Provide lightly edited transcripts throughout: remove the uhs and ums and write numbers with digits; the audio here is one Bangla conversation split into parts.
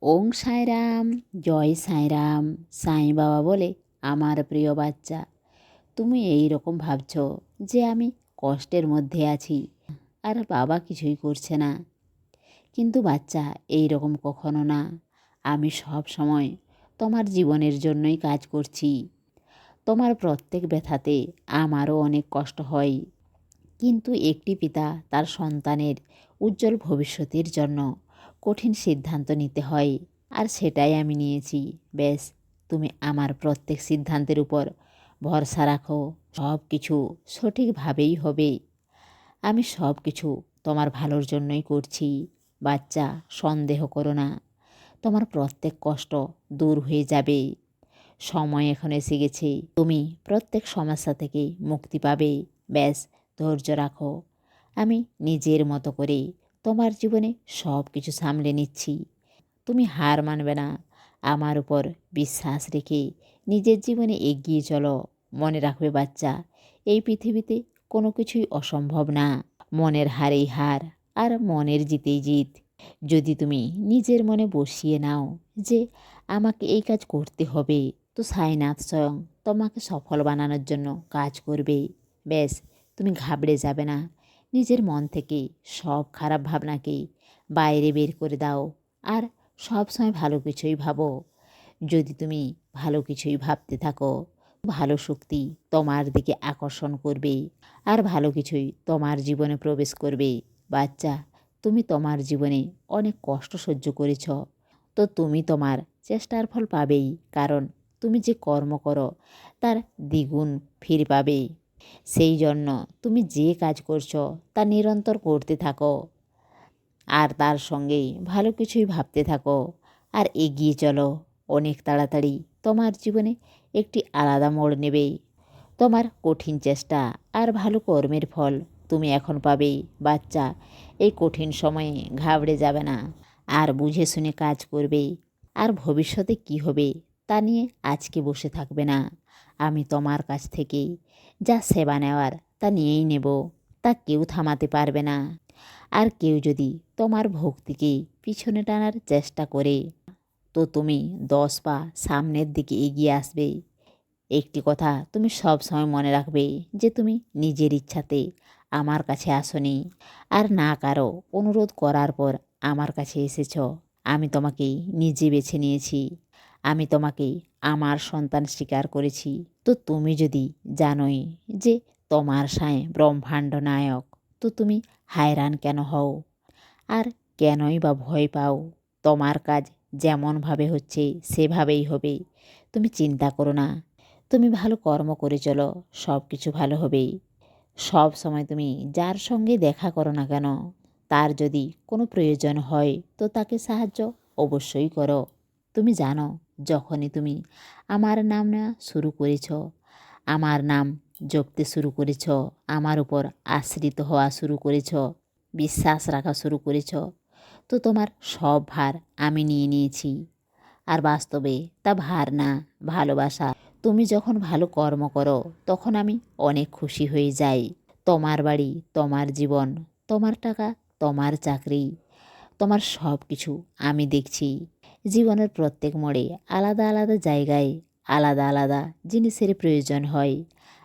ওং সাঁইরাম, জয় সাঁইরাম। সাঁই বাবা বলে, আমার প্রিয় বাচ্চা, তুমি এই রকম ভাবছ যে আমি কষ্টের মধ্যে আছি আর বাবা কিছুই করছে না। কিন্তু বাচ্চা, এই রকম কখনো না। আমি সব সময় তোমার জীবনের জন্যই কাজ করছি। তোমার প্রত্যেক ব্যথাতে আমারও অনেক কষ্ট হয়, কিন্তু একটি পিতা তার সন্তানের উজ্জ্বল ভবিষ্যতের জন্য কঠিন সিদ্ধান্ত নিতে হয়, আর সেটাই আমি নিয়েছি। বেশ, তুমি আমার প্রত্যেক সিদ্ধান্তের উপর ভরসা রাখো, সব কিছু সঠিকভাবেই হবে। আমি সব কিছু তোমার ভালোর জন্যই করছি। বাচ্চা, সন্দেহ করো না, তোমার প্রত্যেক কষ্ট দূর হয়ে যাবে। সময় এখন এসে গেছে, তুমি প্রত্যেক সমস্যা থেকে মুক্তি পাবে। ব্যাস, ধৈর্য রাখো। আমি নিজের মতো করে তোমার জীবনে সব কিছু সামলে নিচ্ছি। তুমি হার মানবে না, আমার উপর বিশ্বাস রেখে নিজের জীবনে এগিয়ে চলো। মনে রাখবে বাচ্চা, এই পৃথিবীতে কোনো কিছুই অসম্ভব না। মনের হারেই হার, আর মনের জিতেই জিত। যদি তুমি নিজের মনে বসিয়ে নাও যে আমাকে এই কাজ করতে হবে, তো সাইনাথ স্বয়ং তোমাকে সফল বানানোর জন্য কাজ করবে। ব্যাস, তুমি ঘাবড়ে যাবে না। নিজের মন থেকে সব খারাপ ভাবনাকে বাইরে বের করে দাও, আর সব সময় ভালো কিছুই ভাবো। যদি তুমি ভালো কিছুই ভাবতে থাকো, ভালো শক্তি তোমার দিকে আকর্ষণ করবে, আর ভালো কিছুই তোমার জীবনে প্রবেশ করবে। বাচ্চা, তুমি তোমার জীবনে অনেক কষ্ট সহ্য করেছ, তো তুমি তোমার চেষ্টার ফল পাবেই। কারণ তুমি যে কর্ম করো তার দ্বিগুণ ফিরে পাবে। সেই জন্য তুমি যে কাজ করছো তা নিরন্তর করতে থাকো, আর তার সঙ্গেই ভালো কিছুই ভাবতে থাকো, আর এগিয়ে চলো। অনেক তাড়াতাড়ি তোমার জীবনে একটি আলাদা মোড় নেবে। তোমার কঠিন চেষ্টা আর ভালো কর্মের ফল তুমি এখন পাবে। বাচ্চা, এই কঠিন সময়ে ঘাবড়ে যাবে না, আর বুঝে শুনে কাজ করবে। আর ভবিষ্যতে কি হবে তা নিয়ে আজকে বসে থাকবে না। আমি তোমার কাছ থেকে যা সেবা নেওয়ার তা নিয়েই নেব, তা কেউ থামাতে পারবে না। আর কেউ যদি তোমার ভক্তিকে পিছনে টানার চেষ্টা করে, তো তুমি 10 পা সামনের দিকে এগিয়ে আসবে। একটি কথা তুমি সব সময় মনে রাখবে, যে তুমি নিজের ইচ্ছাতে আমার কাছে আসনি, আর না কারো অনুরোধ করার পর আমার কাছে এসেছ। আমি তোমাকে নিজে বেছে নিয়েছি। আমি তোমাকে আমার সন্তান স্বীকার করেছি। তো তুমি যদি জানোই যে তোমার সাঁই ব্রহ্মাণ্ড নায়ক, তো তুমি হায়রান কেন হও, আর কেনই বা ভয় পাও? তোমার কাজ যেমনভাবে হচ্ছে সেভাবেই হবে। তুমি চিন্তা করো না, তুমি ভালো কর্ম করে চলো, সব কিছু ভালো হবেই। সব সময় তুমি যার সঙ্গে দেখা করো না কেন, তার যদি কোনো প্রয়োজন হয় তো তাকে সাহায্য অবশ্যই করো। তুমি জানো, যখনই তুমি আমার নাম নেওয়া শুরু করেছ, আমার নাম জপতে শুরু করেছ, আমার উপর আশ্রিত হওয়া শুরু করেছ, বিশ্বাস রাখা শুরু করেছ, তো তোমার সব ভার আমি নিয়ে নিয়েছি। আর বাস্তবে তা ভার না, ভালোবাসা। তুমি যখন ভালো কর্ম করো তখন আমি অনেক খুশি হয়ে যাই। তোমার বাড়ি, তোমার জীবন, তোমার টাকা, তোমার চাকরি, তোমার সব কিছু আমি দেখছি। জীবনের প্রত্যেক মোড়ে আলাদা আলাদা জায়গায় আলাদা আলাদা জিনিসের প্রয়োজন হয়,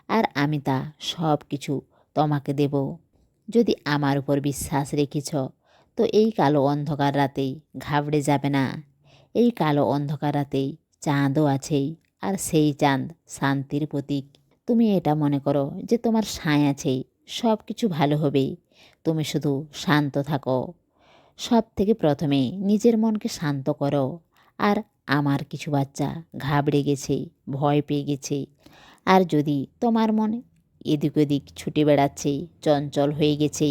আর আমি তা সব কিছু তোমাকে দেব। যদি আমার উপর বিশ্বাস রেখেছ, তো এই কালো অন্ধকার রাতেই ঘাবড়ে যাবে না। এই কালো অন্ধকার রাতেই চাঁদও আছেই, আর সেই চাঁদ শান্তির প্রতীক। তুমি এটা মনে করো যে তোমার সাঁই আছেই, সব কিছু ভালো হবে। তুমি শুধু শান্ত থাকো। সব থেকে প্রথমে নিজের মনকে শান্ত করো। আর আমার কিছু বাচ্চা ঘাবড়ে গেছে, ভয় পেয়ে গেছে, আর যদি তোমার মন এদিক ওদিক ছুটে বেড়াচ্ছে, চঞ্চল হয়ে গেছে,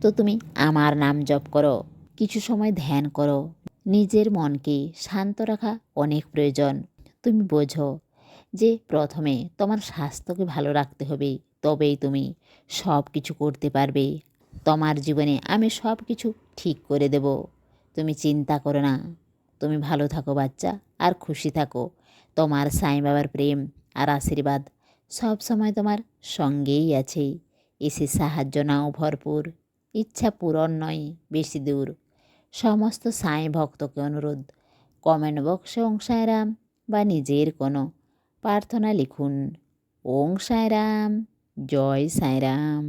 তো তুমি আমার নাম জপ করো, কিছু সময় ধ্যান করো। নিজের মনকে শান্ত রাখা অনেক প্রয়োজন। তুমি বোঝো যে প্রথমে তোমার স্বাস্থ্যকে ভালো রাখতে হবে, তবেই তুমি সব কিছু করতে পারবে। তোমার জীবনে আমি সব কিছু ঠিক করে দেব। তুমি চিন্তা করো না। তুমি ভালো থাকো বাচ্চা, আর খুশি থাকো। তোমার সাঁই বাবার প্রেম আর আশীর্বাদ সব সময় তোমার সঙ্গেই আছে। এসে সাহায্য নাও ভরপুর, ইচ্ছা পূরণ নয় বেশি দূর। সমস্ত সাঁই ভক্তকে অনুরোধ, কমেন্ট বক্সে ওং সাঁইরাম বা নিজের কোনো প্রার্থনা লিখুন। ওং সাঁইরাম, জয় সাঁইরাম।